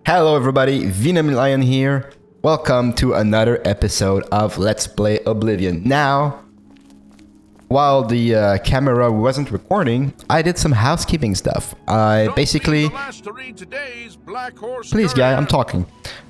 Hello everybody, Venom Lion here. Welcome to another episode of Let's Play Oblivion. Now, while the camera wasn't recording, I did some housekeeping stuff. I basically... Please guy, I'm talking.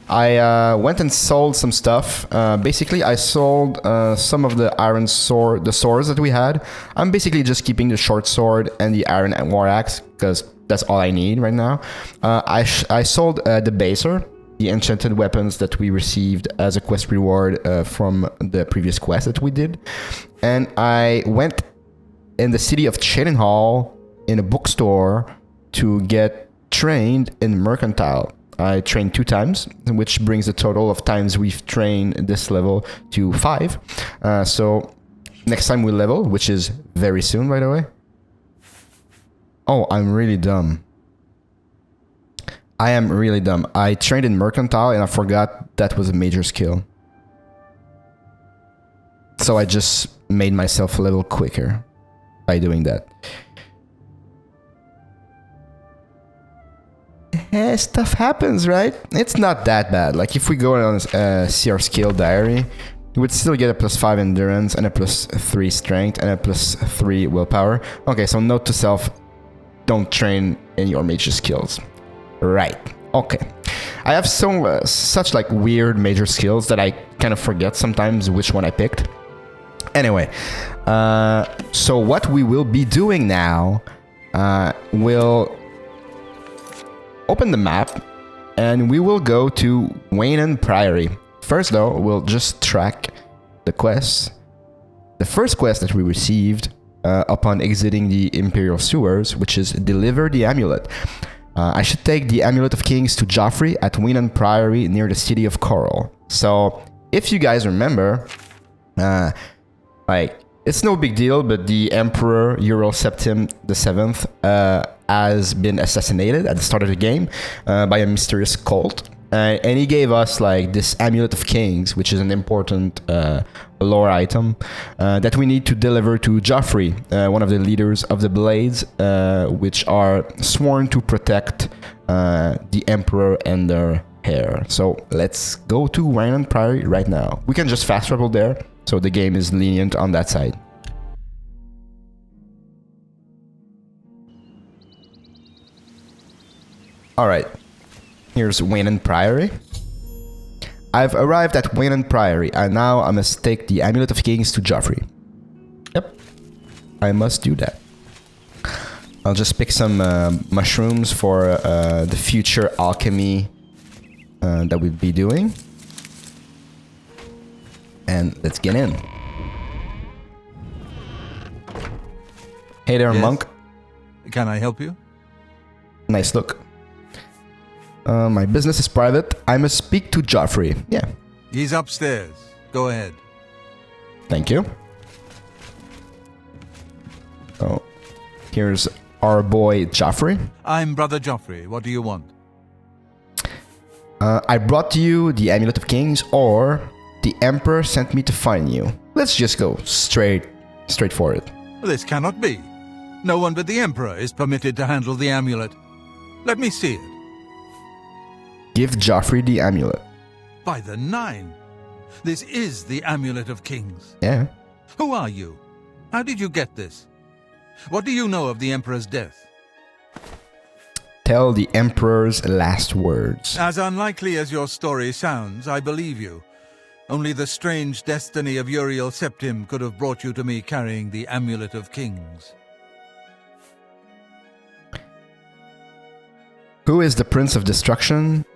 I went and sold some stuff. Basically, I sold some of the iron sword, the swords that we had. I'm basically just keeping the short sword and the iron war axe, because that's all I need right now. I sold the baser, the enchanted weapons that we received as a quest reward from the previous quest that we did. And I went in the city of Chedenhall in a bookstore to get trained in mercantile. I trained 2 times, which brings the total of times we've trained this level to 5. So next time we level, which is very soon, by the way. Oh, I'm really dumb. I am really dumb. I trained in mercantile and I forgot that was a major skill. So I just made myself a little quicker by doing that. Stuff happens, right? It's not that bad. Like if we go on see our skill diary, we would still get a +5 endurance and a +3 strength and a +3 willpower. Okay, so note to self, don't train in your major skills. Right. Okay. I have such like weird major skills that I kind of forget sometimes which one I picked. Anyway, so what we will be doing now, we'll open the map and we will go to Venom Priory. First though, we'll just track the quests. The first quest that we received upon exiting the Imperial sewers, which is deliver the amulet. I should take the Amulet of Kings to Joffrey at Venom Priory near the city of Coral. So, if you guys remember, like, it's no big deal, but the Emperor Ural Septim VII has been assassinated at the start of the game by a mysterious cult. And he gave us like this Amulet of Kings, which is an important lore item that we need to deliver to Joffrey, one of the leaders of the Blades, which are sworn to protect the Emperor and their heir. So let's go to Venom Priory right now. We can just fast travel there, so the game is lenient on that side. Alright. Here's Venom Priory. I've arrived at Venom Priory, and now I must take the Amulet of Kings to Joffrey. Yep, I must do that. I'll just pick some mushrooms for the future alchemy that we'll be doing. And let's get in. Hey there, yes. monk. Can I help you? Nice look. My business is private. I must speak to Joffrey. Yeah. He's upstairs. Go ahead. Thank you. Oh, here's our boy Joffrey. I'm Brother Joffrey. What do you want? I brought you the Amulet of Kings, or the Emperor sent me to find you. Let's just go straight for it. This cannot be. No one but the Emperor is permitted to handle the amulet. Let me see it. Give Joffrey the amulet. By the 9! This is the Amulet of Kings. Yeah. Who are you? How did you get this? What do you know of the Emperor's death? Tell the Emperor's last words. As unlikely as your story sounds, I believe you. Only the strange destiny of Uriel Septim could have brought you to me carrying the Amulet of Kings. Who is the Prince of Destruction?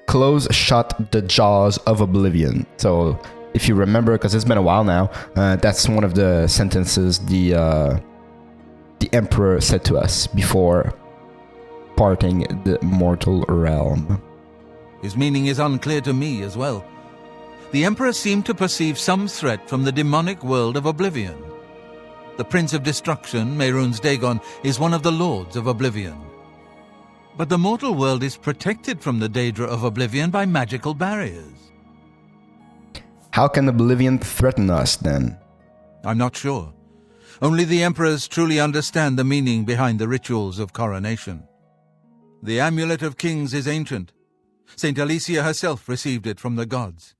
Close shut the jaws of Oblivion. So, if you remember, because it's been a while now, that's one of the sentences the Emperor said to us before parting the mortal realm. His meaning is unclear to me as well. The Emperor seemed to perceive some threat from the demonic world of Oblivion. The Prince of Destruction, Mehrunes Dagon, is one of the Lords of Oblivion. But the mortal world is protected from the Daedra of Oblivion by magical barriers. How can Oblivion threaten us, then? I'm not sure. Only the Emperors truly understand the meaning behind the rituals of coronation. The Amulet of Kings is ancient. Saint Alicia herself received it from the gods.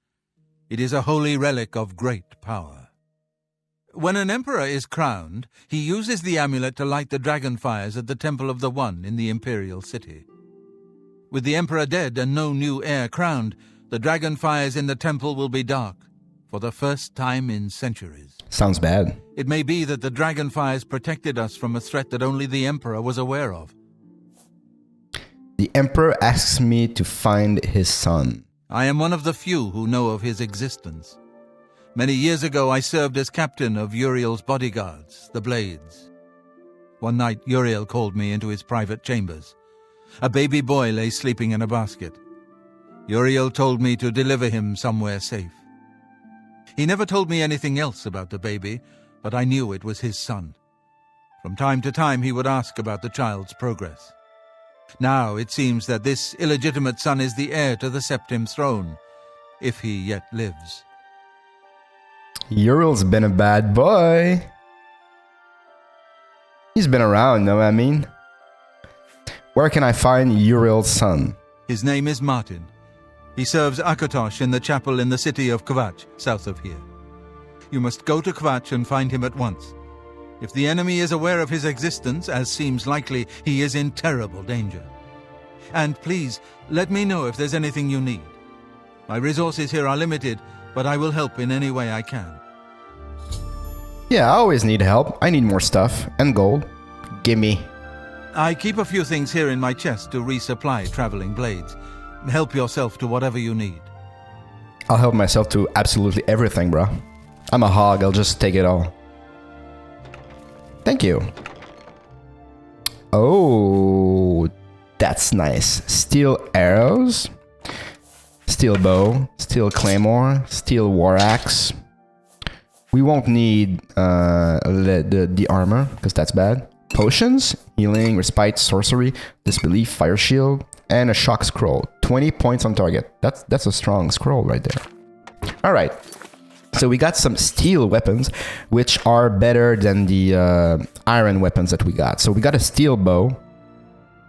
It is a holy relic of great power. When an emperor is crowned, he uses the amulet to light the dragon fires at the Temple of the One in the imperial city. With the emperor dead and no new heir crowned, the dragon fires in the temple will be dark, for the first time in centuries. Sounds bad. It may be that the dragon fires protected us from a threat that only the emperor was aware of. The emperor asks me to find his son. I am one of the few who know of his existence. Many years ago I served as captain of Uriel's bodyguards, the Blades. One night Uriel called me into his private chambers. A baby boy lay sleeping in a basket. Uriel told me to deliver him somewhere safe. He never told me anything else about the baby, but I knew it was his son. From time to time he would ask about the child's progress. Now it seems that this illegitimate son is the heir to the Septim throne, if he yet lives. Uriel's been a bad boy. He's been around, know what I mean? Where can I find Uriel's son? His name is Martin. He serves Akatosh in the chapel in the city of Kvatch, south of here. You must go to Kvatch and find him at once. If the enemy is aware of his existence, as seems likely, he is in terrible danger. And please, let me know if there's anything you need. My resources here are limited, but I will help in any way I can. Yeah, I always need help. I need more stuff and gold. Gimme. I keep a few things here in my chest to resupply traveling blades. Help yourself to whatever you need. I'll help myself to absolutely everything, bro. I'm a hog, I'll just take it all. Thank you. Oh, that's nice. Steel arrows, steel bow, steel claymore, steel war axe. We won't need the armor, because that's bad. Potions, healing, respite, sorcery, disbelief, fire shield, and a shock scroll. 20 points on target. That's a strong scroll right there. All right. So we got some steel weapons, which are better than the iron weapons that we got. So we got a steel bow,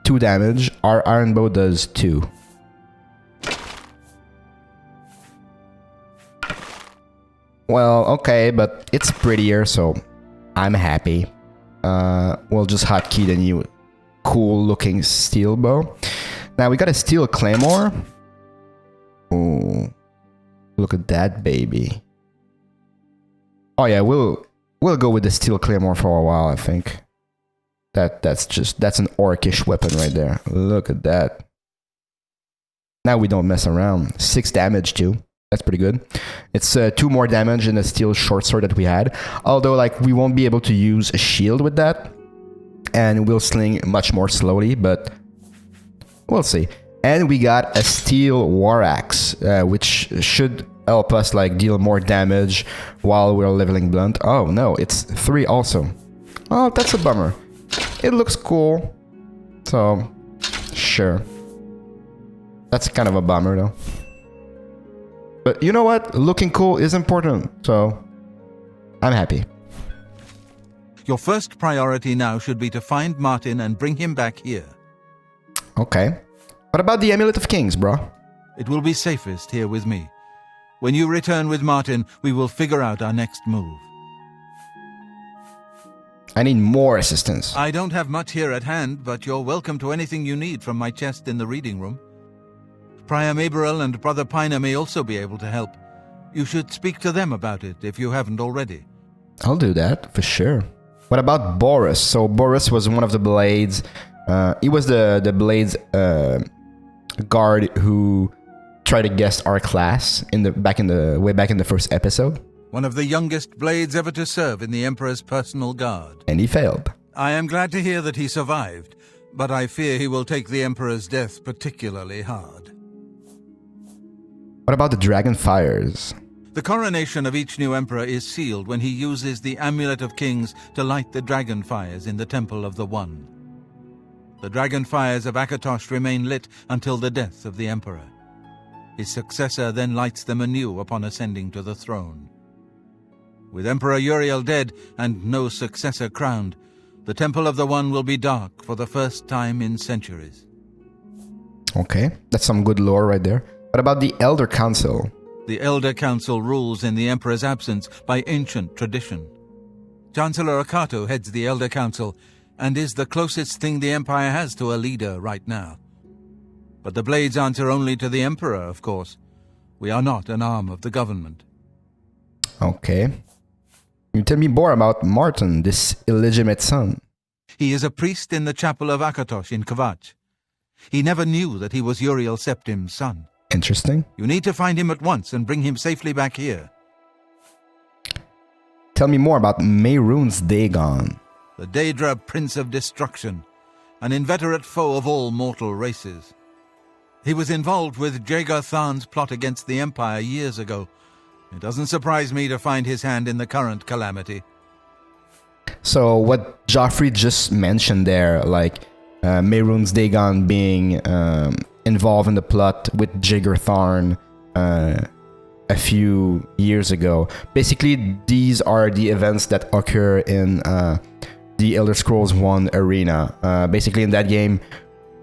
2 damage. Our iron bow does 2. Well, okay, but it's prettier, so I'm happy. We'll just hotkey the new cool looking steel bow. Now we got a steel claymore. Ooh, look at that baby. Oh yeah, we'll go with the steel claymore for a while, I think. That's an orcish weapon right there. Look at that. Now we don't mess around. 6 damage too. That's pretty good. It's 2 more damage than the steel short sword that we had. Although, like, we won't be able to use a shield with that. And we'll sling much more slowly, but we'll see. And we got a steel war axe, which should help us, like, deal more damage while we're leveling blunt. Oh, no, it's 3 also. Oh, that's a bummer. It looks cool. So, sure. That's kind of a bummer, though. But you know what? Looking cool is important, so I'm happy. Your first priority now should be to find Martin and bring him back here. Okay. What about the Amulet of Kings, bro? It will be safest here with me. When you return with Martin, we will figure out our next move. I need more assistance. I don't have much here at hand, but you're welcome to anything you need from my chest in the reading room. Prior Maberel and Brother Piner may also be able to help. You should speak to them about it if you haven't already. I'll do that, for sure. What about Boris? So Boris was one of the Blades. He was the Blades guard who tried to guess our class way back in the first episode. One of the youngest Blades ever to serve in the Emperor's personal guard. And he failed. I am glad to hear that he survived, but I fear he will take the Emperor's death particularly hard. What about the dragon fires? The coronation of each new emperor is sealed when he uses the Amulet of Kings to light the dragon fires in the Temple of the One. The dragon fires of Akatosh remain lit until the death of the emperor. His successor then lights them anew upon ascending to the throne. With Emperor Uriel dead and no successor crowned, the Temple of the One will be dark for the first time in centuries. Okay, that's some good lore right there. What about the Elder Council? The Elder Council rules in the Emperor's absence by ancient tradition. Chancellor Akato heads the Elder Council and is the closest thing the Empire has to a leader right now. But the Blades answer only to the Emperor, of course. We are not an arm of the government. Okay. Can you tell me more about Martin, this illegitimate son? He is a priest in the chapel of Akatosh in Kvatch. He never knew that he was Uriel Septim's son. Interesting. You need to find him at once and bring him safely back here. Tell me more about Mehrunes Dagon. The Daedra Prince of Destruction, an inveterate foe of all mortal races. He was involved with Jaeger Tharn's plot against the Empire years ago. It doesn't surprise me to find his hand in the current calamity. So what Joffrey just mentioned there, like Mehrunes Dagon being involved in the plot with Jaeger Tharn a few years ago. Basically, these are the events that occur in the Elder Scrolls 1 arena. Basically, in that game,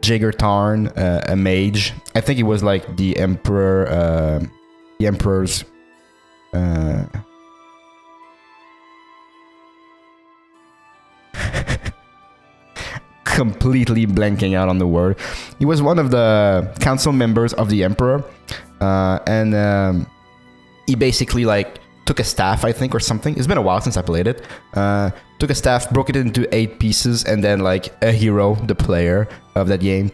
Jaeger Tharn, a mage, I think it was like the Emperor's completely blanking out on the word. He was one of the council members of the Emperor, and he basically like took a staff, I think, or something. It's been a while since I played it. Took a staff, broke it into 8 pieces, and then like a hero, the player of that game,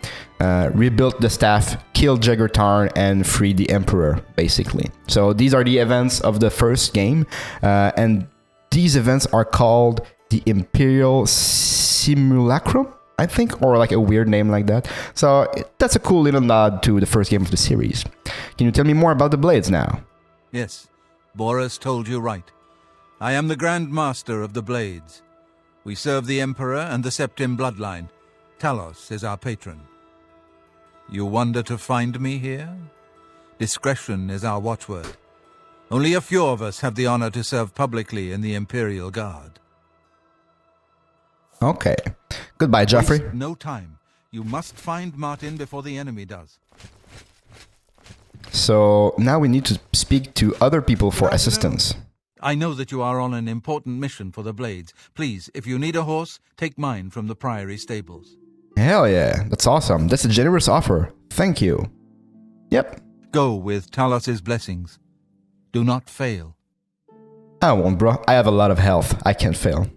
rebuilt the staff, killed Jaeger Tharn, and freed the Emperor, basically. So these are the events of the first game, and these events are called the Imperial Simulacrum, I think, or like a weird name like that. So that's a cool little nod to the first game of the series. Can you tell me more about the Blades now? Yes, Boris told you right. I am the Grand Master of the Blades. We serve the Emperor and the Septim bloodline. Talos is our patron. You wonder to find me here? Discretion is our watchword. Only a few of us have the honor to serve publicly in the Imperial Guard. Okay. Goodbye, Joffrey. Waste no time. You must find Martin before the enemy does. So now we need to speak to other people for assistance. I know that you are on an important mission for the Blades. Please, if you need a horse, take mine from the Priory stables. Hell yeah, that's awesome. That's a generous offer. Thank you. Yep. Go with Talos's blessings. Do not fail. I won't, bro. I have a lot of health. I can't fail.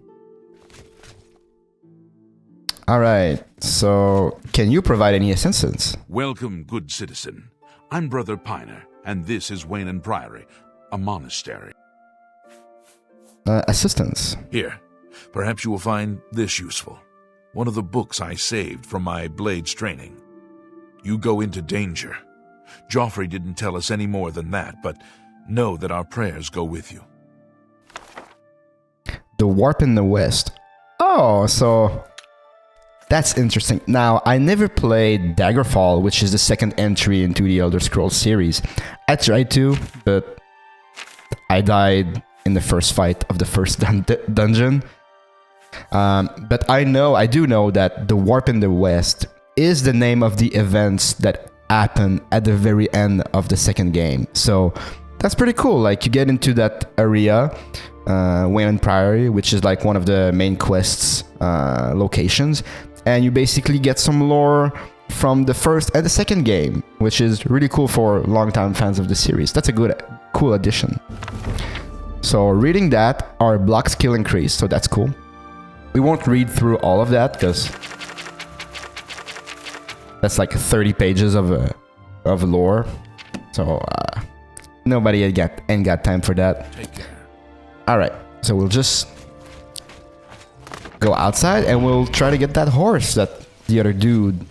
Alright, so can you provide any assistance? Welcome, good citizen. I'm Brother Piner, and this is Wayne Priory, a monastery. Assistance. Here, perhaps you will find this useful. One of the books I saved from my Blades training. You go into danger. Joffrey didn't tell us any more than that, but know that our prayers go with you. The Warp in the West. Oh, so that's interesting. Now, I never played Daggerfall, which is the second entry into the Elder Scrolls series. I tried to, but I died in the first fight of the first dungeon. But I do know that the Warp in the West is the name of the events that happen at the very end of the second game. So that's pretty cool. Like, you get into that area, Wayland Priory, which is like one of the main quests locations, and you basically get some lore from the first and the second game, which is really cool for longtime fans of the series. That's a cool addition. So reading that, our block skill increased, so that's cool. We won't read through all of that because that's like 30 pages of lore. So nobody ain't got time for that. Take care. All right, so we'll just go outside and we'll try to get that horse that the other dude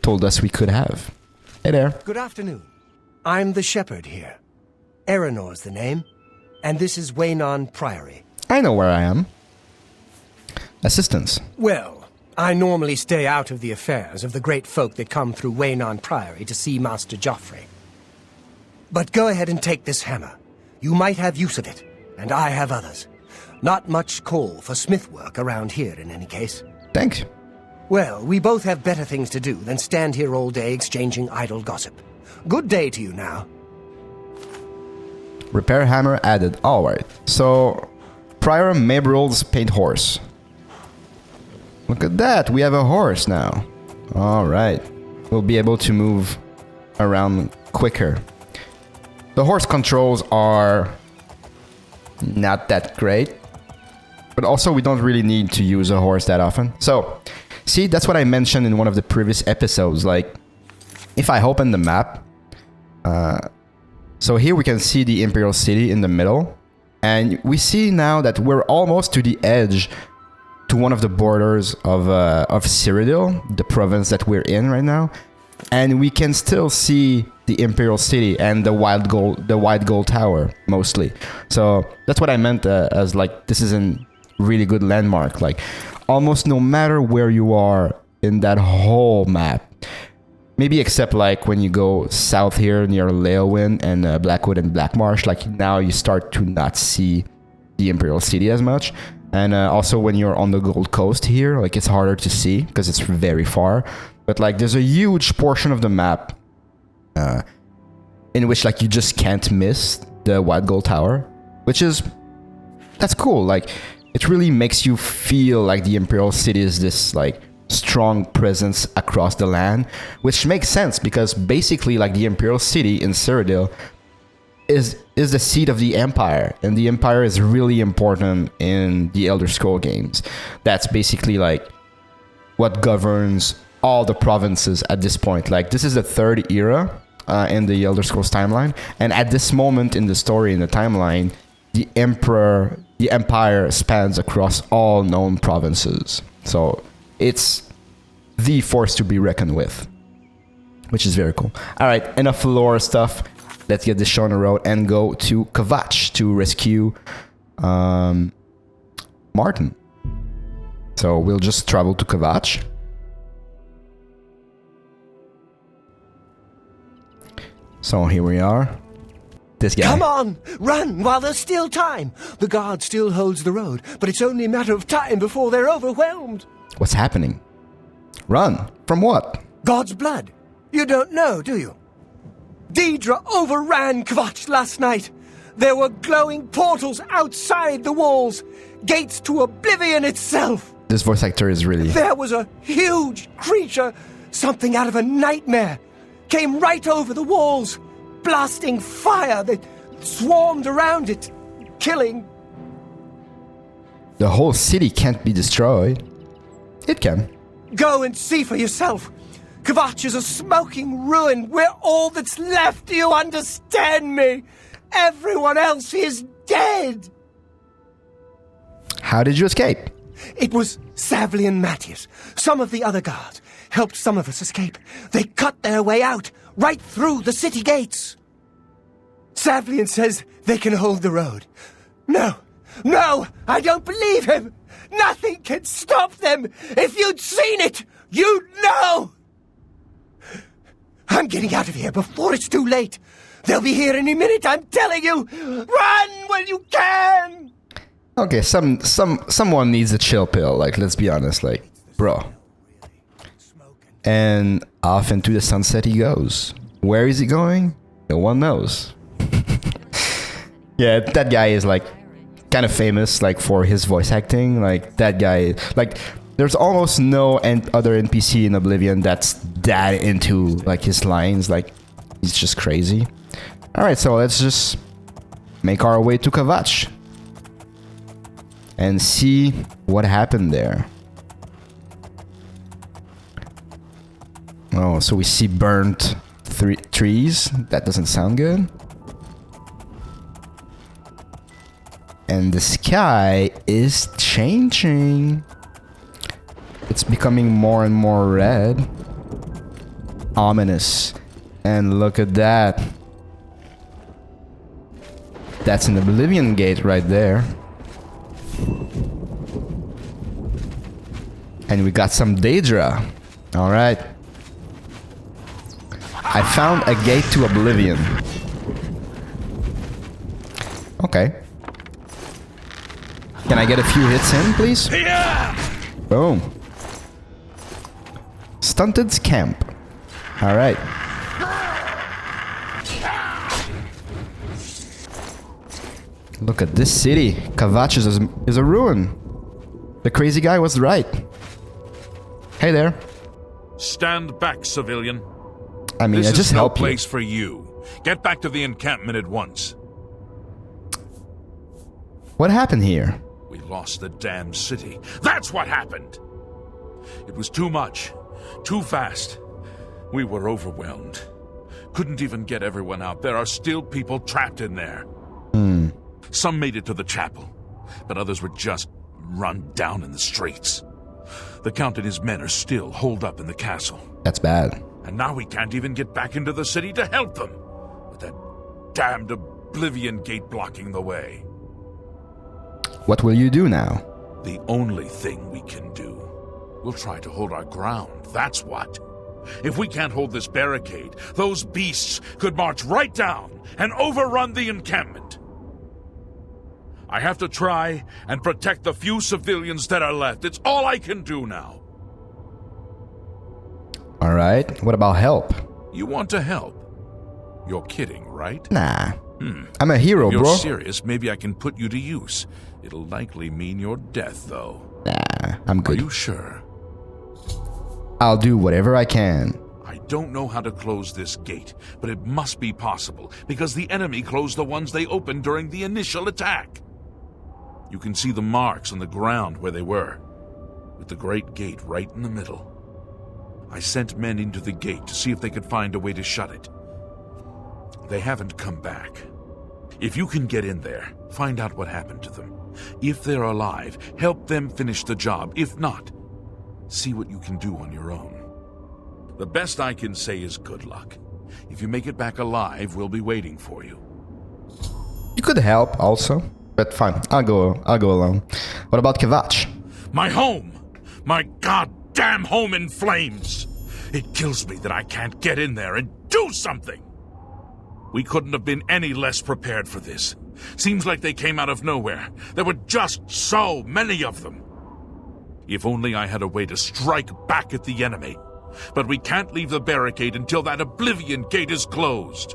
told us we could have. Hey there. Good afternoon. I'm the shepherd here. Eranor's the name, and this is Waynon Priory. I know where I am. Assistance. Well, I normally stay out of the affairs of the great folk that come through Waynon Priory to see Master Joffrey. But go ahead and take this hammer. You might have use of it, and I have others. Not much call for smith work around here in any case. Thanks. Well, we both have better things to do than stand here all day exchanging idle gossip. Good day to you now. Repair hammer added. Alright. So, Prior Mehrunes paint horse. Look at that. We have a horse now. Alright. We'll be able to move around quicker. The horse controls are not that great. But also, we don't really need to use a horse that often. So, see, that's what I mentioned in one of the previous episodes. Like, if I open the map, so here we can see the Imperial City in the middle. And we see now that we're almost to the edge, to one of the borders of Cyrodiil, the province that we're in right now. And we can still see the Imperial City and the white gold tower, mostly. So that's what I meant as, like, this is a really good landmark. Like, almost no matter where you are in that whole map, maybe except like when you go south here near Leowin and Blackwood and Blackmarsh, like now you start to not see the Imperial City as much. And also when you're on the Gold Coast here, like it's harder to see because it's very far. But like there's a huge portion of the map in which like you just can't miss the White Gold Tower, that's cool. Like it really makes you feel like the Imperial City is this like strong presence across the land, which makes sense because basically like the Imperial City in Cyrodiil is the seat of the Empire, and the Empire is really important in the Elder Scrolls games. That's basically like what governs all the provinces at this point. Like this is the third era in the Elder Scrolls timeline, and at this moment in the story in the timeline, the Empire spans across all known provinces. So it's the force to be reckoned with, which is very cool. All right, enough lore stuff. Let's get this show on the road and go to Kvatch to rescue Martin. So we'll just travel to Kvatch. So here we are. This guy. Come on! Run while there's still time! The guard still holds the road, but it's only a matter of time before they're overwhelmed. What's happening? Run. From what? God's blood. You don't know, do you? Deidre overran Kvatch last night. There were glowing portals outside the walls. Gates to Oblivion itself. This voice actor is really... There was a huge creature, something out of a nightmare. Came right over the walls, blasting fire that swarmed around it, killing. The whole city can't be destroyed. It can. Go and see for yourself. Kvatch is a smoking ruin. We're all that's left. Do you understand me? Everyone else is dead. How did you escape? It was Savli and Matthias. Some of the other guards helped some of us escape. They cut their way out, right through the city gates. Savlian says they can hold the road. No, I don't believe him. Nothing can stop them. If you'd seen it, you'd know. I'm getting out of here before it's too late. They'll be here any minute, I'm telling you. Run when you can. Okay, someone needs a chill pill, like, let's be honest, like, bro. And off into the sunset he goes. Where is he going? No one knows. Yeah, that guy is, like, kind of famous, like, for his voice acting. Like, that guy, like, there's almost no other NPC in Oblivion that's that into, like, his lines. Like, he's just crazy. Alright, so let's just make our way to Kvatch and see what happened there. Oh, so we see burnt trees. That doesn't sound good. And the sky is changing. It's becoming more and more red. Ominous. And look at that. That's an Oblivion Gate right there. And we got some Daedra. Alright. I found a gate to Oblivion. Okay. Can I get a few hits in, please? Boom. stunted scamp. Alright. Look at this city. Kavach is a ruin. The crazy guy was right. Hey there. Stand back, civilian. I mean, I This just is no help you. place for you. Get back to the encampment at once. What happened here? We lost the damn city. That's what happened! It was too much. Too fast. We were overwhelmed. Couldn't even get everyone out. There are still people trapped in there. Some made it to the chapel, but others were just run down in the streets. The Count and his men are still holed up in the castle. That's bad. And now we can't even get back into the city to help them, with that damned Oblivion Gate blocking the way. What will you do now? The only thing we can do. We'll try to hold our ground, that's what. If we can't hold this barricade, those beasts could march right down and overrun the encampment. I have to try and protect the few civilians that are left. It's all I can do now. Alright, what about help? You want to help? You're kidding, right? Nah. I'm a hero, If you're bro. serious, maybe I can put you to use. It'll likely mean your death, though. Nah, I'm Are good. you sure? I'll do whatever I can. I don't know how to close this gate, but it must be possible, because the enemy closed the ones they opened during the initial attack. You can see the marks on the ground where they were, with the great gate right in the middle. I sent men into the gate to see if they could find a way to shut it. They haven't come back. If you can get in there, find out what happened to them. If they're alive, help them finish the job. If not, see what you can do on your own. The best I can say is good luck. If you make it back alive, we'll be waiting for you. You could help also, but fine. I'll go alone. What about Kavach? My home! My goddamn home in flames! It kills me that I can't get in there and do something! We couldn't have been any less prepared for this. Seems like they came out of nowhere. There were just so many of them. If only I had a way to strike back at the enemy. But we can't leave the barricade until that Oblivion Gate is closed.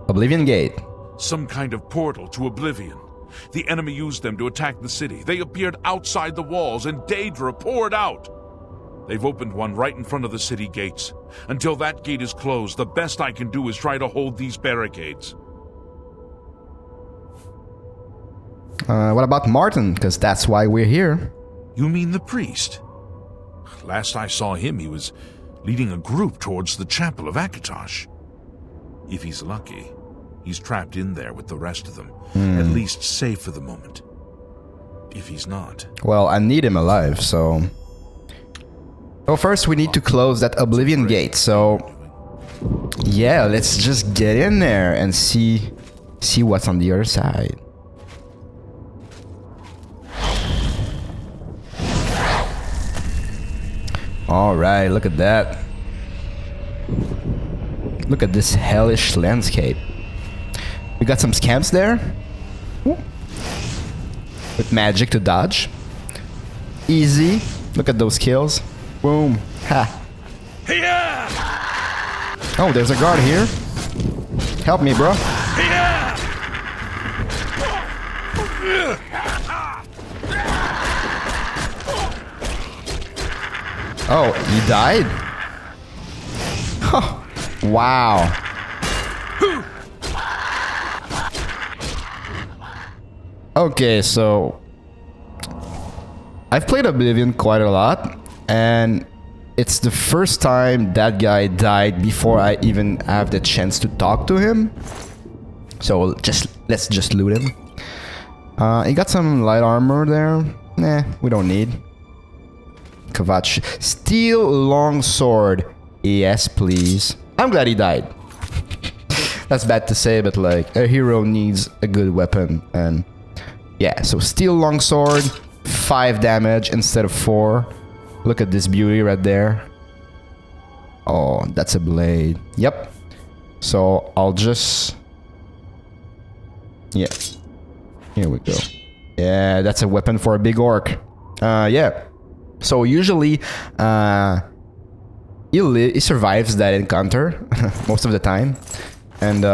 Oblivion Gate. Some kind of portal to Oblivion. The enemy used them to attack the city. They appeared outside the walls and Daedra poured out. They've opened one right in front of the city gates. Until that gate is closed, the best I can do is try to hold these barricades. What about Martin? Because that's why we're here. You mean the priest? Last I saw him, he was leading a group towards the chapel of Akatosh. If he's lucky, he's trapped in there with the rest of them. At least safe for the moment. If he's not... Well, I need him alive, so... Well, first we need to close that Oblivion Gate, so... Yeah, let's just get in there and see what's on the other side. Alright, look at that. Look at this hellish landscape. We got some scamps there. Ooh. With magic to dodge. Easy. Look at those kills. Boom. Ha. Yeah! Oh, there's a guard here. Help me, bro. Yeah! Oh, he died? Huh. Wow. Okay, so... I've played Oblivion quite a lot, and it's the first time that guy died before I even have the chance to talk to him. So let's just loot him. He got some light armor there. Nah, we don't need. Kavach. Steel longsword. Yes, please. I'm glad he died. That's bad to say, but like, a hero needs a good weapon. And yeah, so steel longsword, 5 damage instead of 4. Look at this beauty right there. Oh, that's a blade. Yep. So I'll just... Yeah. Here we go. Yeah, that's a weapon for a big orc. Yeah. So usually, he survives that encounter most of the time, and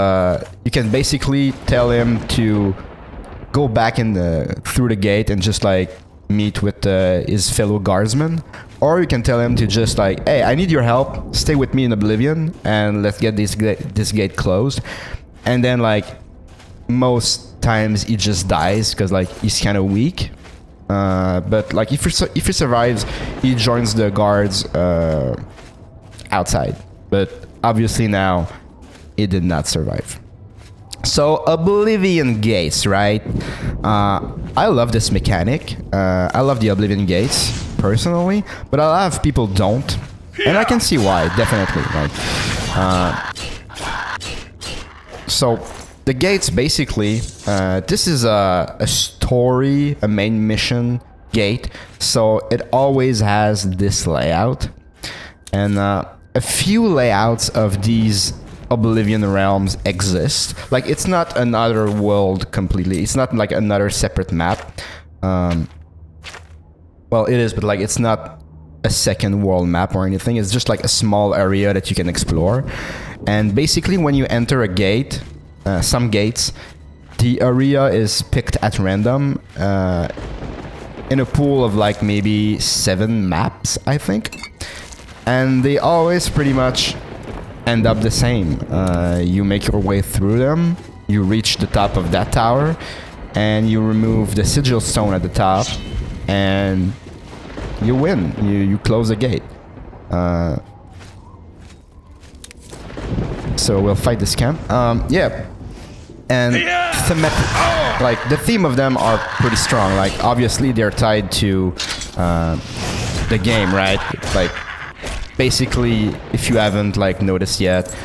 you can basically tell him to go back in through the gate and just like meet with his fellow guardsmen, or you can tell him to just like, hey, I need your help, stay with me in Oblivion and let's get this gate closed. And then like most times he just dies because like he's kind of weak, but like if he survives, he joins the guards outside, but obviously now he did not survive. So Oblivion Gates, right? I love this mechanic. I love the Oblivion Gates personally, but a lot of people don't, and I can see why. Definitely, right? So the gates basically, this is a story, a main mission gate. So it always has this layout, and a few layouts of these Oblivion realms exist. Like, it's not another world completely. It's not like another separate map. Well, it is, but like it's not a second world map or anything. It's just like a small area that you can explore. And basically, when you enter a gate, some gates, the area is picked at random in a pool of like maybe 7 maps, I think. And they always pretty much end up the same. You make your way through them, you reach the top of that tower, and you remove the sigil stone at the top, and you win. You close the gate. So we'll fight this camp. Yeah. And thematic, like the theme of them are pretty strong. Like obviously they're tied to the game, right? Like basically, if you haven't like noticed yet,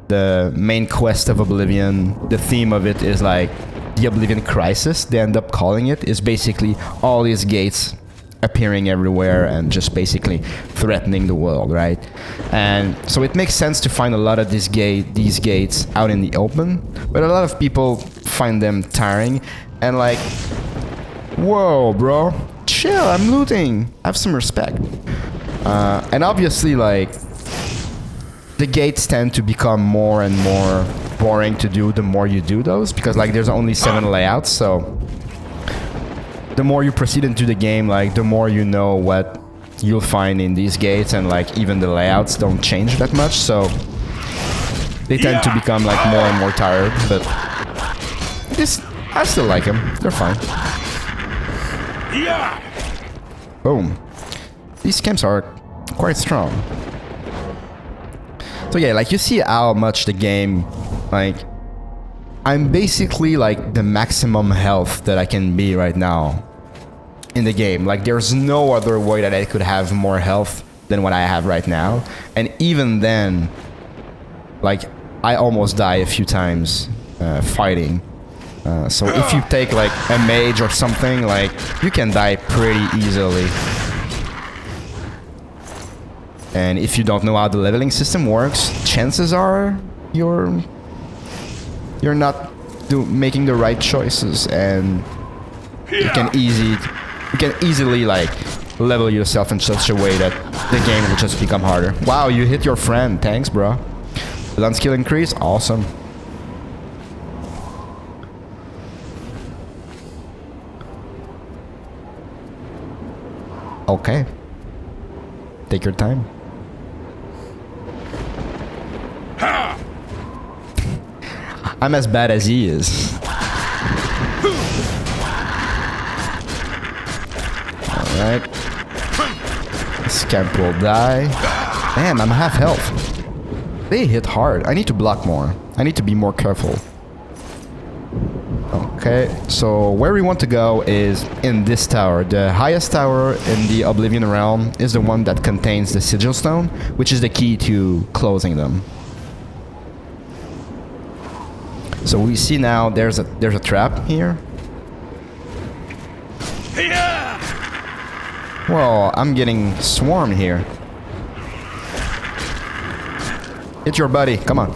the main quest of Oblivion, the theme of it is like the Oblivion Crisis. They end up calling it. Is basically all these gates appearing everywhere and just basically threatening the world, right? And so it makes sense to find a lot of these gates out in the open, but a lot of people find them tiring and like, whoa, bro, chill, I'm looting, have some respect. And obviously, like, the gates tend to become more and more boring to do the more you do those, because like there's only 7 layouts, so the more you proceed into the game, like the more you know what you'll find in these gates, and like even the layouts don't change that much, so they tend to become like more and more tired. But I still like them. They're fine. Boom. These camps are quite strong. So yeah, like you see how much the game, like, I'm basically like the maximum health that I can be right now in the game. Like there's no other way that I could have more health than what I have right now. And even then, like I almost die a few times fighting. So if you take like a mage or something, like you can die pretty easily. And if you don't know how the leveling system works, chances are you're not making the right choices, and you can easily like level yourself in such a way that the game will just become harder. Wow, you hit your friend. Thanks, bro. Lance skill increase. Awesome. Okay. Take your time. I'm as bad as he is. Alright. This camp will die. Damn, I'm half health. They hit hard. I need to block more. I need to be more careful. Okay, so where we want to go is in this tower. The highest tower in the Oblivion realm is the one that contains the sigil stone, which is the key to closing them. So we see now there's a trap here. Whoa, I'm getting swarmed here. Hit your buddy, come on.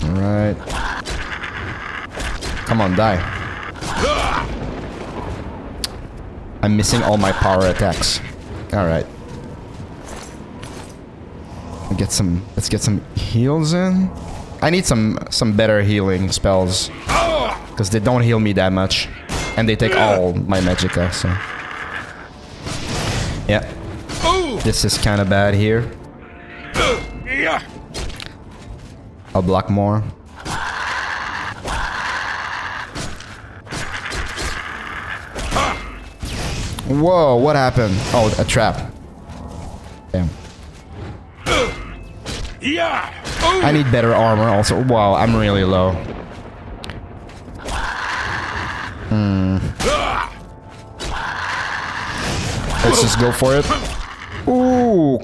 Alright. Come on, die. I'm missing all my power attacks. Alright. Let's get some heals in. I need some better healing spells. Because they don't heal me that much. And they take all my magicka, so... Yeah. This is kind of bad here. I'll block more. Whoa, what happened? Oh, a trap. Damn. I need better armor also. Wow, I'm really low. Let's just go for it. Ooh.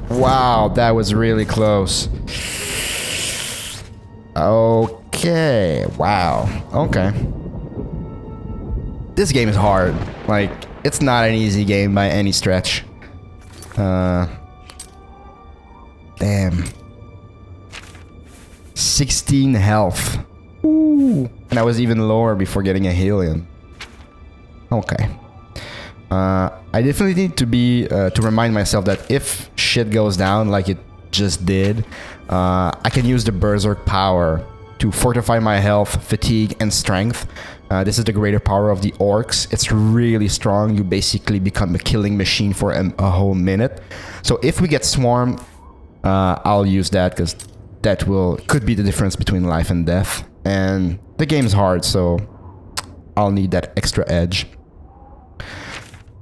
Wow, that was really close. Okay. Wow. Okay. This game is hard. Like, it's not an easy game by any stretch. Damn. 16 health. Ooh. And I was even lower before getting a healing. Okay. I definitely need to be to remind myself that if shit goes down like it just did, I can use the Berserk power to fortify my health, fatigue, and strength. This is the greater power of the orcs. It's really strong. You basically become a killing machine for a whole minute. So if we get swarmed, I'll use that because that could be the difference between life and death. And the game's hard, so I'll need that extra edge.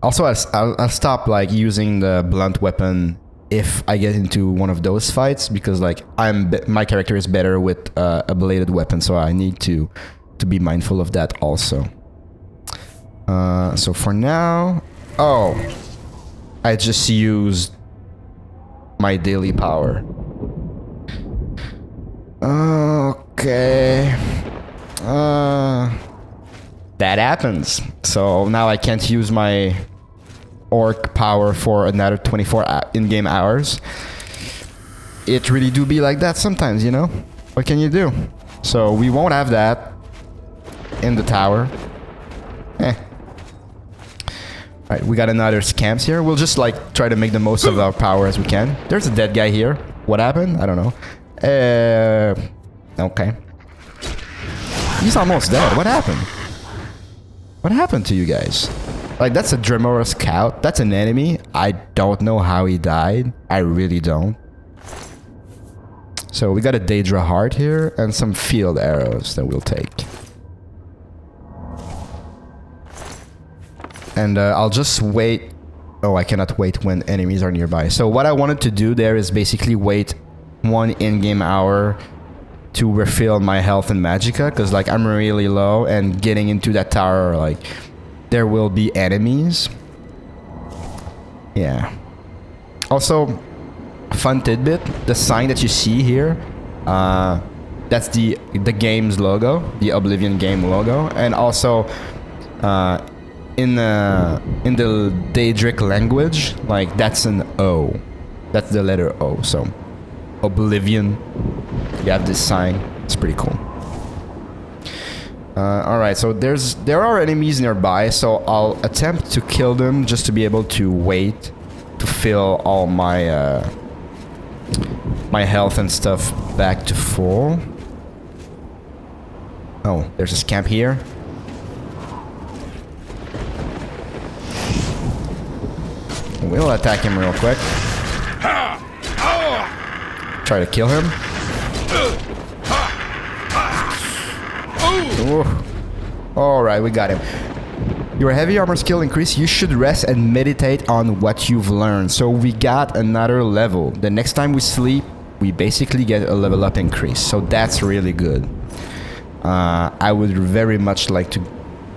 Also, I'll stop like using the blunt weapon if I get into one of those fights because like my character is better with a bladed weapon, so I need to be mindful of that also. So for now, I just used my daily power. Okay. That happens. So now I can't use my orc power for another 24 in-game hours. It really do be like that sometimes, you know? What can you do? So we won't have that in the tower. Alright, we got another scamps here. We'll just like try to make the most of our power as we can. There's a dead guy here. What happened? I don't know. Okay. He's almost dead. What happened? What happened to you guys? Like, that's a Dremora scout. That's an enemy. I don't know how he died. I really don't. So we got a Daedra heart here and some field arrows that we'll take. And I'll just wait. Oh, I cannot wait when enemies are nearby. So what I wanted to do there is basically wait 1 in-game hour to refill my health and magicka, because like I'm really low and getting into that tower, like there will be enemies. Yeah. Also, fun tidbit, the sign that you see here, that's the game's logo, the Oblivion game logo, and also in the Daedric language, like that's an O. That's the letter O, so Oblivion. You have this sign. It's pretty cool. Alright, so there are enemies nearby, so I'll attempt to kill them just to be able to wait to fill all my my health and stuff back to full. Oh, there's a scamp here. We'll attack him real quick. Try to kill him. Alright, we got him. Your heavy armor skill increase, you should rest and meditate on what you've learned. So we got another level. The next time we sleep, we basically get a level up increase. So that's really good. I would very much like to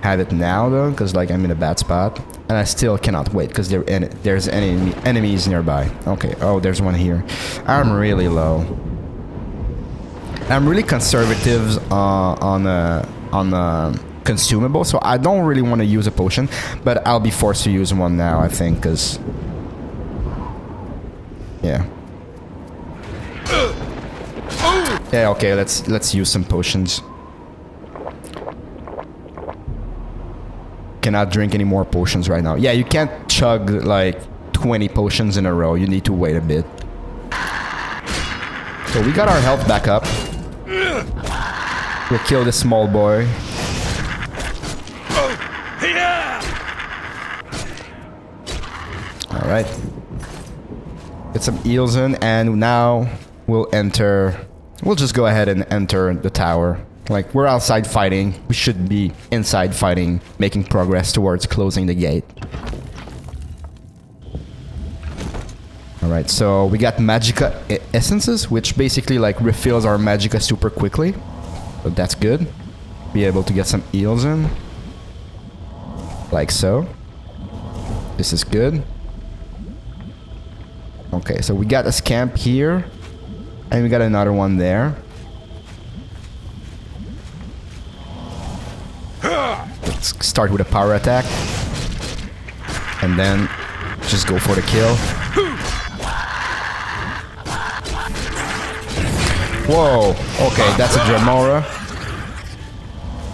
have it now though, because like I'm in a bad spot. And I still cannot wait because there's enemies nearby. Okay, oh, there's one here. I'm really low. I'm really conservative on consumable, so I don't really want to use a potion, but I'll be forced to use one now, I think, because yeah. Yeah, okay, let's use some potions. cannot drink any more potions right now. Yeah, you can't chug like 20 potions in a row. You need to wait a bit. So we got our health back up. We'll kill this small boy. Alright. Get some heals in, and now we'll enter... We'll just go ahead and enter the tower. Like, we're outside fighting. We should be inside fighting, making progress towards closing the gate. Alright, so we got Magicka Essences, which basically, like, refills our Magicka super quickly. So that's good. Be able to get some heals in. Like so. This is good. Okay, so we got a scamp here. And we got another one there. Let's start with a power attack. And then just go for the kill. Whoa. Okay, that's a Dramora.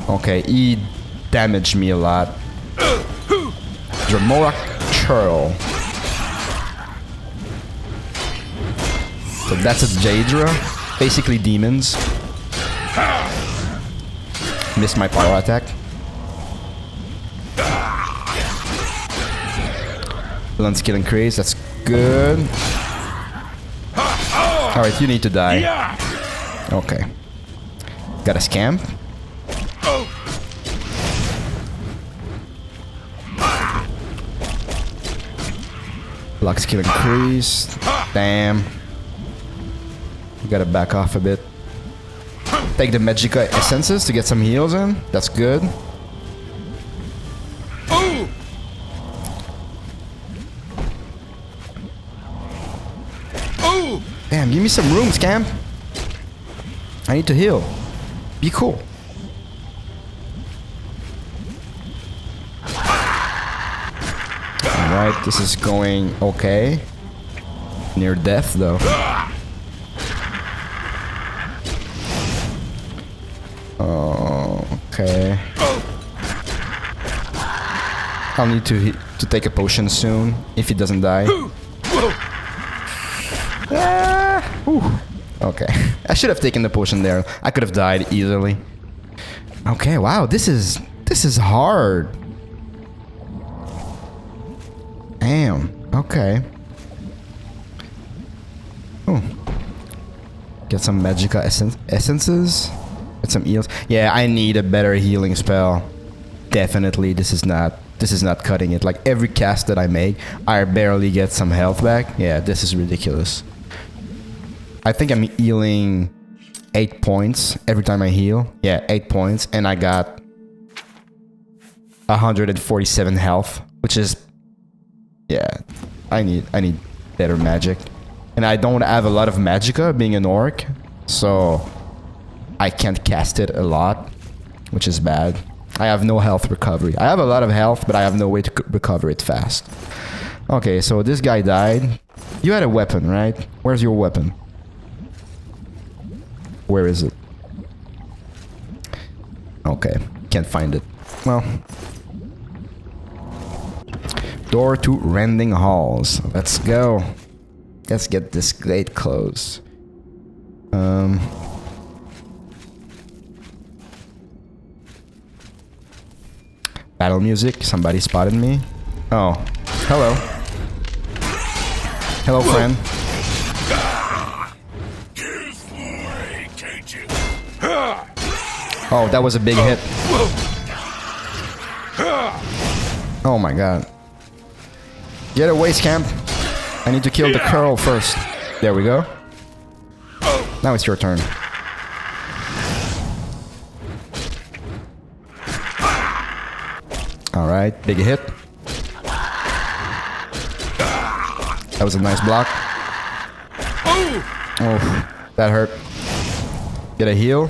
Okay, he damaged me a lot. Dramora Churl. So that's a Jadra. Basically demons. Missed my power attack. Balance skill increase, that's good. Alright, you need to die. Okay. Got a scamp. Block skill increase. Damn. We gotta back off a bit. Take the Magicka Essences to get some heals in. That's good. Damn, give me some room, scamp. I need to heal. Be cool. Alright, this is going okay. Near death, though. Okay. I'll need to take a potion soon if he doesn't die. Okay. I should have taken the potion there. I could have died easily. Okay, wow, this is hard. Damn. Okay. Oh. Get some Magicka essences. Get some heals. Yeah, I need a better healing spell. Definitely, this is not cutting it. Like every cast that I make, I barely get some health back. Yeah, this is ridiculous. I think I'm healing 8 points every time I heal. Yeah, 8 points, and I got 147 health, which is, yeah, I need better magic, and I don't have a lot of Magicka being an orc, so I can't cast it a lot, which is bad. I have no health recovery. I have a lot of health, but I have no way to recover it fast. Okay, so this guy died. You had a weapon, right? Where's your weapon? Where is it? Okay, can't find it. Well, door to Rending Halls. Let's go. Let's get this gate closed. Battle music. Somebody spotted me. Oh, hello. Hello, friend. Oh, that was a big hit. Oh my god. Get away, scamp. I need to kill the curl first. There we go. Now it's your turn. Alright, big hit. That was a nice block. Oh, that hurt. Get a heal.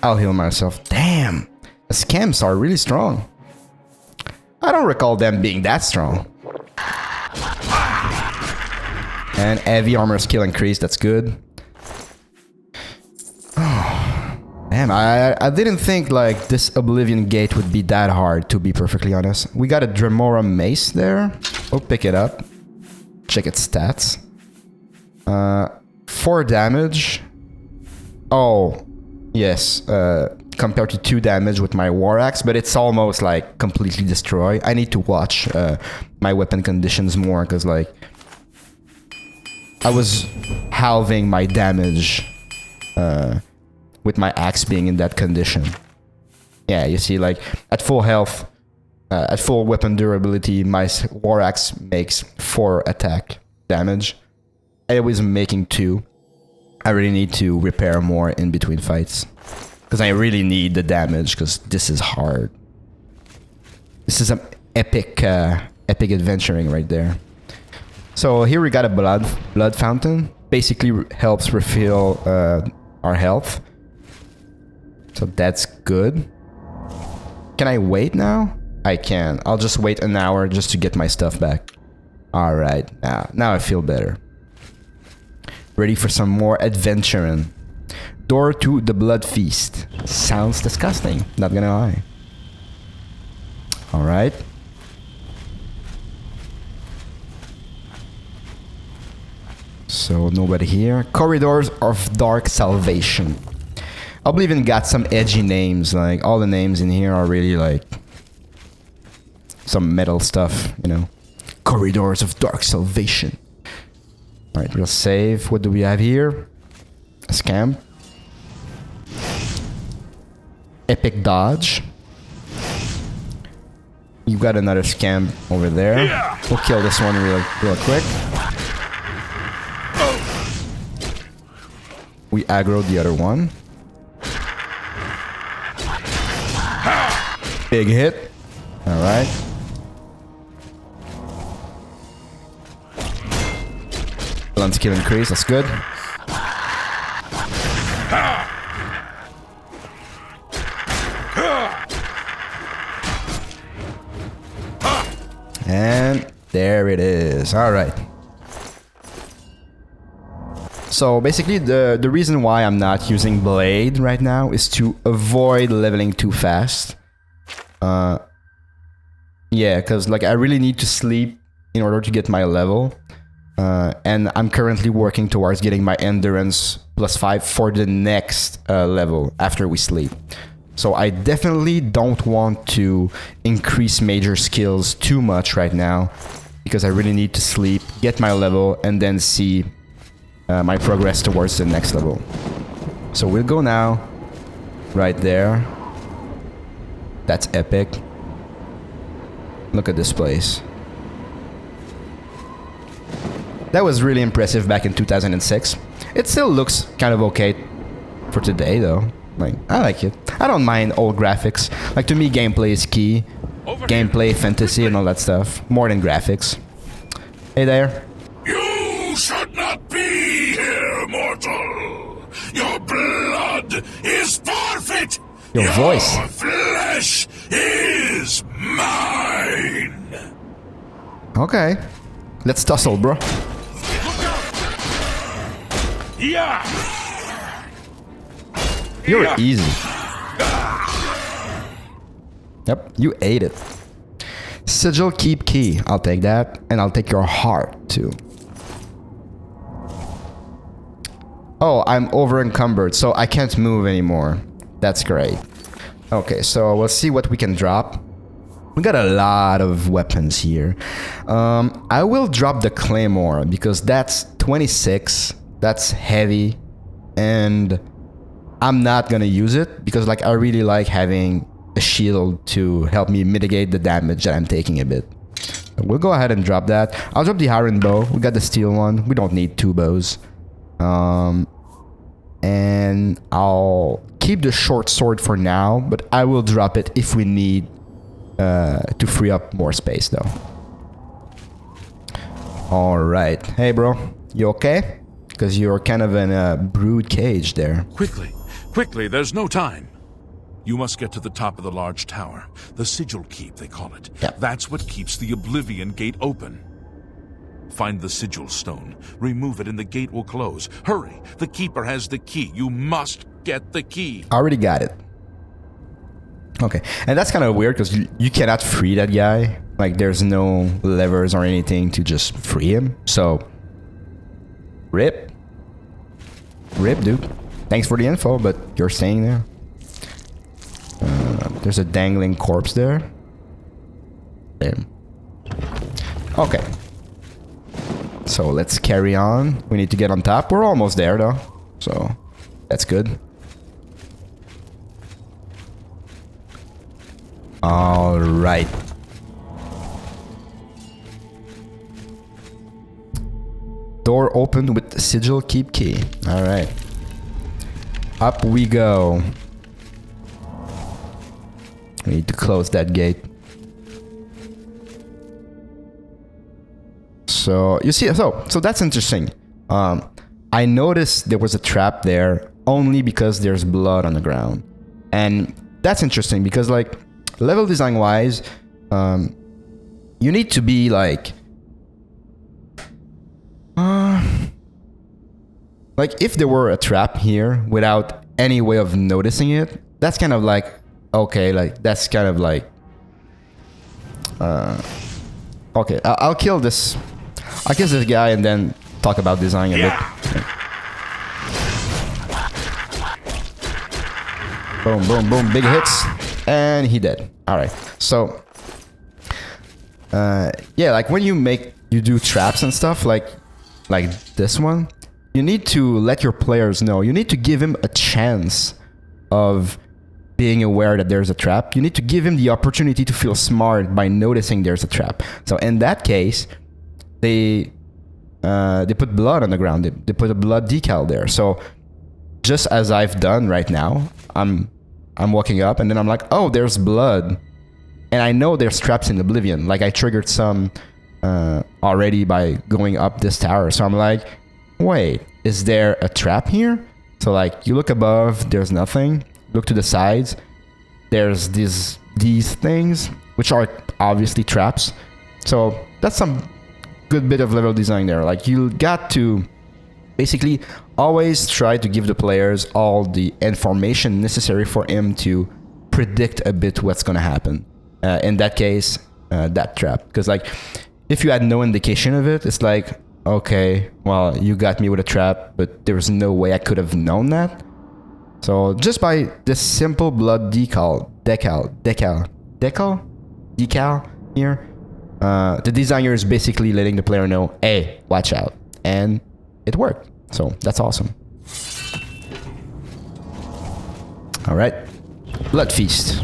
I'll heal myself. Damn. The scamps are really strong. I don't recall them being that strong. And heavy armor skill increase. That's good. Oh, Damn, I didn't think like this Oblivion Gate would be that hard, to be perfectly honest. We got a Dremora Mace there. We'll pick it up. Check its stats. 4 damage. Oh, yes. Compared to 2 damage with my War Axe, but it's almost like completely destroyed. I need to watch my weapon conditions more, because like I was halving my damage with my axe being in that condition. Yeah, you see, like at full health, at full weapon durability, my War Axe makes 4 attack damage. I was making 2. I really need to repair more in between fights, because I really need the damage, because this is hard. This is an epic adventuring right there. So here we got a blood fountain. Basically helps refill our health. So that's good. Can I wait now? I can. I'll just wait an hour just to get my stuff back. Alright, now I feel better. Ready for some more adventuring. Door to the Blood Feast. Sounds disgusting, not gonna lie. Alright. So nobody here. Corridors of Dark Salvation. Oblivion got some edgy names, like all the names in here are really like some metal stuff, you know. Corridors of Dark Salvation. Alright, we'll save. What do we have here? A scam. Epic dodge. You got another scam over there. We'll kill this one real quick. We aggro the other one. Big hit. Alright. Balance skill increase, that's good. And there it is. Alright. So basically the reason why I'm not using Blade right now is to avoid leveling too fast. Yeah, because like I really need to sleep in order to get my level. And I'm currently working towards getting my endurance +5 for the next level after we sleep. So I definitely don't want to increase major skills too much right now, because I really need to sleep, get my level, and then see my progress towards the next level. So we'll go now, right there. That's epic. Look at this place. That was really impressive back in 2006. It still looks kind of okay for today though. Like, I like it. I don't mind old graphics. Like, to me, gameplay is key. Gameplay, fantasy, and all that stuff. More than graphics. Hey there. You should not be here, mortal. Your blood is forfeit. Your voice. Your flesh is mine. Okay. Let's tussle, bro. Yeah. You're easy. Yep, you ate it. Sigil, keep key. I'll take that. And I'll take your heart, too. Oh, I'm over encumbered, so I can't move anymore. That's great. Okay, so we'll see what we can drop. We got a lot of weapons here. I will drop the Claymore, because that's 26. That's heavy. And I'm not gonna use it, because like I really like having a shield to help me mitigate the damage that I'm taking a bit. We'll go ahead and drop that. I'll drop the iron bow. We got the steel one. We don't need 2 bows. And I'll keep the short sword for now, but I will drop it if we need to free up more space though. Alright. Hey bro, you okay? Because you're kind of in a brood cage there. Quickly, quickly, there's no time. You must get to the top of the large tower. The Sigil Keep, they call it. Yep. That's what keeps the Oblivion Gate open. Find the sigil stone. Remove it and the gate will close. Hurry! The keeper has the key. You must get the key. I already got it. Okay, and that's kind of weird because you cannot free that guy. Like, there's no levers or anything to just free him. So, rip. Rip, dude. Thanks for the info, but you're staying there. There's a dangling corpse there. Damn. Okay. So, let's carry on. We need to get on top. We're almost there, though. So, that's good. All right. Door opened with the sigil keep key. All right. Up we go. We need to close that gate. So you see, so that's interesting. I noticed there was a trap there only because there's blood on the ground, and that's interesting because, like, level design wise, you need to be like if there were a trap here without any way of noticing it, that's kind of like, okay, like that's kind of like okay, I'll kill this. I'll kill this guy and then talk about design a bit. Boom, boom, boom, big hits, and he dead. All right, so yeah, like when you do traps and stuff like this one, you need to let your players know. You need to give him a chance of being aware that there's a trap. You need to give him the opportunity to feel smart by noticing there's a trap. So in that case, they put blood on the ground. They put a blood decal there. So just as I've done right now, I'm walking up and then I'm like, oh, there's blood, and I know there's traps in Oblivion. Like, I triggered some already by going up this tower. So I'm like, wait, is there a trap here? So like, you look above, there's nothing. Look to the sides, there's these things, which are obviously traps. So that's some good bit of level design there. Like, you got to basically always try to give the players all the information necessary for him to predict a bit what's gonna happen. In that case, that trap. Because like, if you had no indication of it, it's like, okay, well, you got me with a trap, but there was no way I could have known that. So just by this simple blood decal here, the designer is basically letting the player know, hey, watch out. And it worked. So that's awesome. All right, Blood Feast.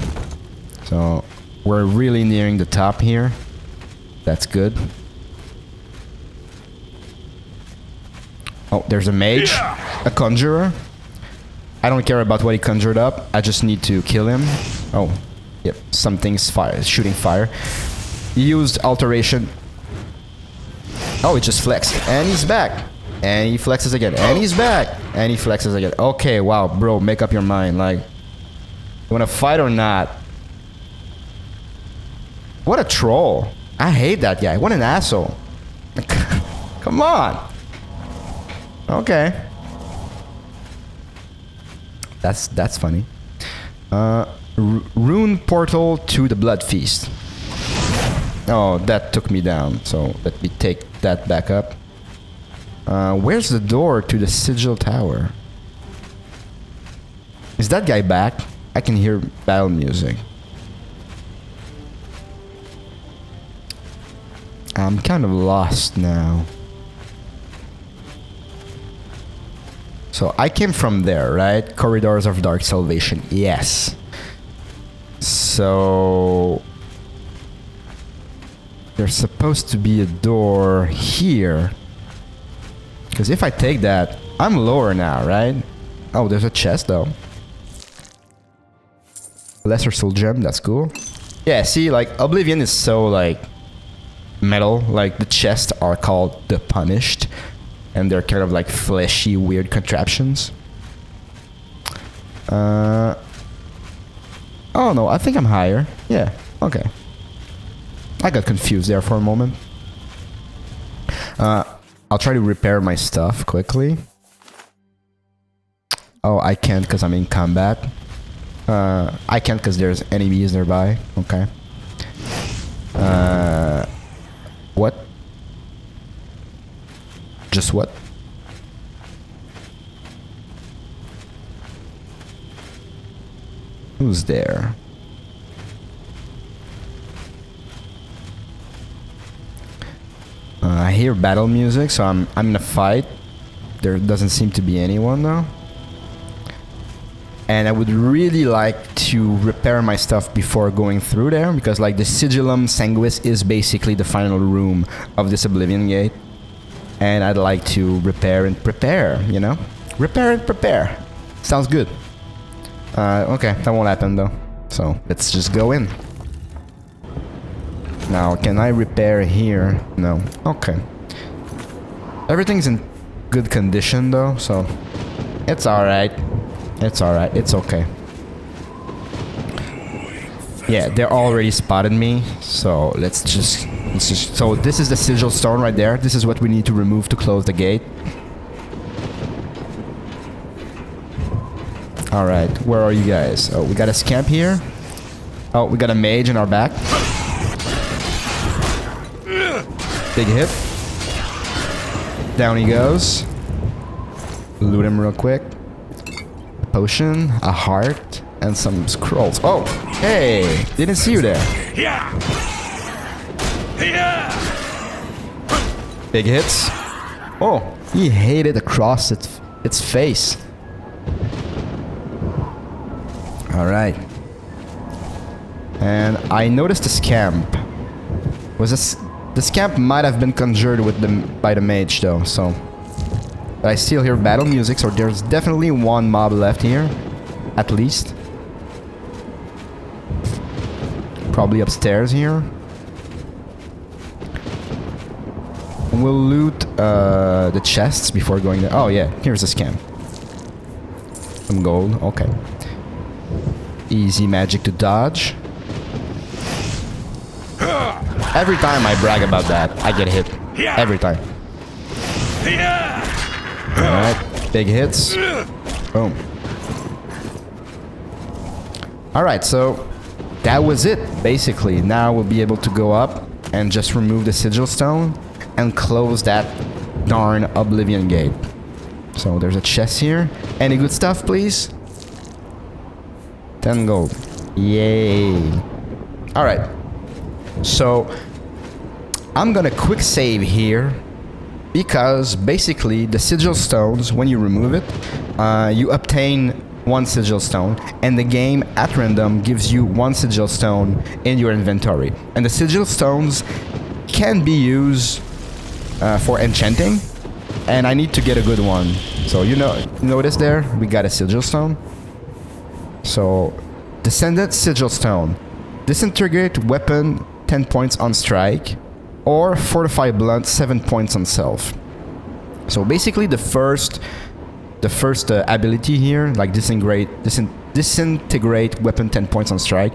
So we're really nearing the top here. That's good. Oh, there's a mage, a conjurer. I don't care about what he conjured up. I just need to kill him. Oh, yep, something's shooting fire. He used alteration. Oh, it just flexed, and he's back. And he flexes again, and he's back, and he flexes again. Okay, wow, bro, make up your mind. Like, you wanna fight or not? What a troll. I hate that guy. What an asshole. Come on. Okay. That's funny. Rune portal to the Blood Feast. Oh, that took me down. So let me take that back up. Where's the door to the Sigil Tower? Is that guy back? I can hear battle music. I'm kind of lost now. So I came from there, right? Corridors of Dark Salvation. Yes. So there's supposed to be a door here. Because if I take that, I'm lower now, right? Oh, there's a chest though. Lesser Soul Gem, that's cool. Yeah, see, like, Oblivion is so, like, metal. Like, the chests are called the Punished. And they're kind of like fleshy, weird contraptions. Oh no, I think I'm higher. Yeah, okay. I got confused there for a moment. I'll try to repair my stuff quickly. Oh, I can't because I'm in combat. I can't because there's enemies nearby. Okay. What? Just what? Who's there? I hear battle music, so I'm in a fight. There doesn't seem to be anyone though. And I would really like to repair my stuff before going through there, because like the Sigillum Sanguis is basically the final room of this Oblivion Gate. And I'd like to repair and prepare, you know? Repair and prepare. Sounds good. Okay, that won't happen though. So let's just go in. Now, can I repair here? No. Okay. Everything's in good condition though, so it's alright. It's alright, it's okay. Yeah, they already spotted me, so let's just so this is the sigil stone right there. This is what we need to remove to close the gate. Alright, where are you guys? Oh, we got a scamp here. Oh, we got a mage in our back. Big hit. Down he goes. Loot him real quick. Potion, a heart, and some scrolls. Oh, hey, didn't see you there. Big hits. Oh, he hit it across its face. All right. And I noticed a scamp. The scamp might have been conjured by the mage though, so. But I still hear battle music, so there's definitely one mob left here, at least. Probably upstairs here. We'll loot the chests before going there. Oh yeah, here's a scam. Some gold, okay. Easy magic to dodge. Every time I brag about that, I get hit. Every time. Alright, big hits. Boom. Alright, so that was it, basically. Now we'll be able to go up and just remove the sigil stone and close that darn Oblivion Gate. So there's a chest here. Any good stuff, please? 10 gold. Yay. Alright. So I'm gonna quick save here, because basically the sigil stones, when you remove it, you obtain one sigil stone, and the game at random gives you one sigil stone in your inventory. And the sigil stones can be used for enchanting, and I need to get a good one. So notice there, we got a sigil stone. So, Descendant Sigil Stone. Disintegrate weapon 10 points on strike, or Fortify Blunt 7 points on self. So basically the first ability here, like disintegrate weapon 10 points on strike,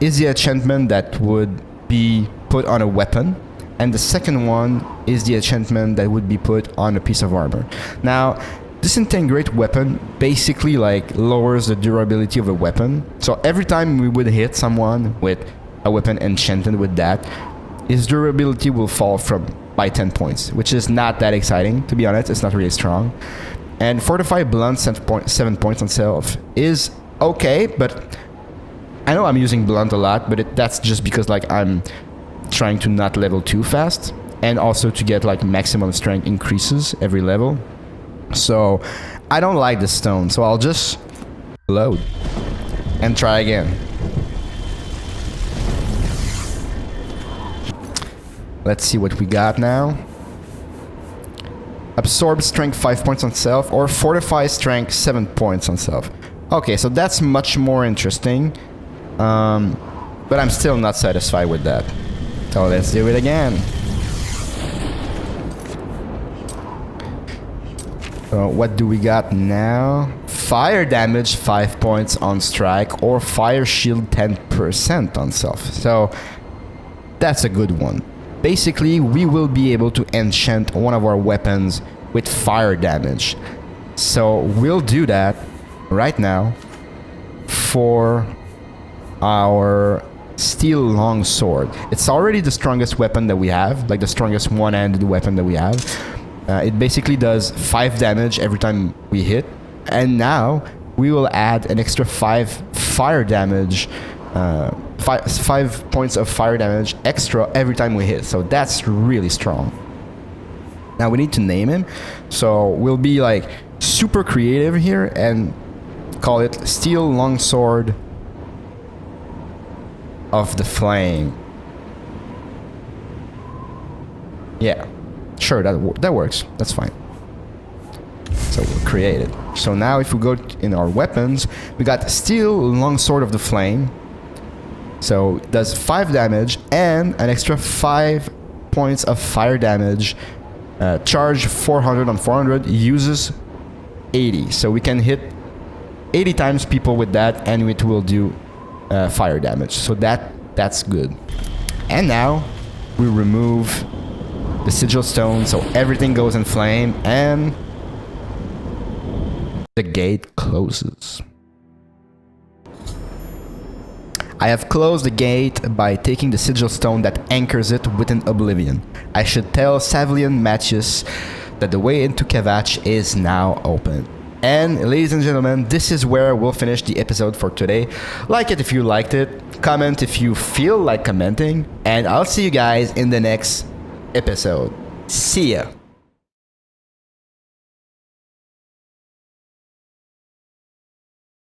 is the enchantment that would be put on a weapon, and the second one is the enchantment that would be put on a piece of armor. Now, disintegrate weapon basically like lowers the durability of a weapon. So every time we would hit someone with a weapon enchanted with that, his durability will fall by 10 points, which is not that exciting, to be honest. It's not really strong. And Fortify Blunt 7 points on self is okay, but I know I'm using Blunt a lot, but that's just because like I'm trying to not level too fast, and also to get like maximum strength increases every level. So I don't like the stone, so I'll just load and try again. Let's see what we got now. Absorb strength 5 points on self, or fortify strength 7 points on self. Okay, so that's much more interesting, but I'm still not satisfied with that. So let's do it again. So what do we got now? Fire damage 5 points on strike, or fire shield 10% on self. So that's a good one. basically we will be able to enchant one of our weapons with fire damage. So we'll do that right now for our steel longsword. It's already the strongest weapon that we have, like the strongest one-handed weapon that we have. It basically does 5 damage every time we hit, and now we will add an extra 5 fire damage, 5 points of fire damage extra every time we hit. So that's really strong. Now we need to name him, so we'll be like super creative here and call it Steel Longsword of the Flame. Yeah, sure, that works. That's fine. So we'll create it. So now if we go in our weapons, we got Steel Longsword of the Flame. So it does 5 damage and an extra 5 points of fire damage. Charge 400 on 400, uses 80. So we can hit 80 times people with that, and it will do fire damage. So that's good. And now we remove the sigil stone, so everything goes in flame, and the gate closes. I have closed the gate by taking the sigil stone that anchors it within Oblivion. I should tell Savlian Matthias that the way into Kavach is now open. And ladies and gentlemen, this is where we'll finish the episode for today. Like it if you liked it, comment if you feel like commenting, and I'll see you guys in the next episode. See ya!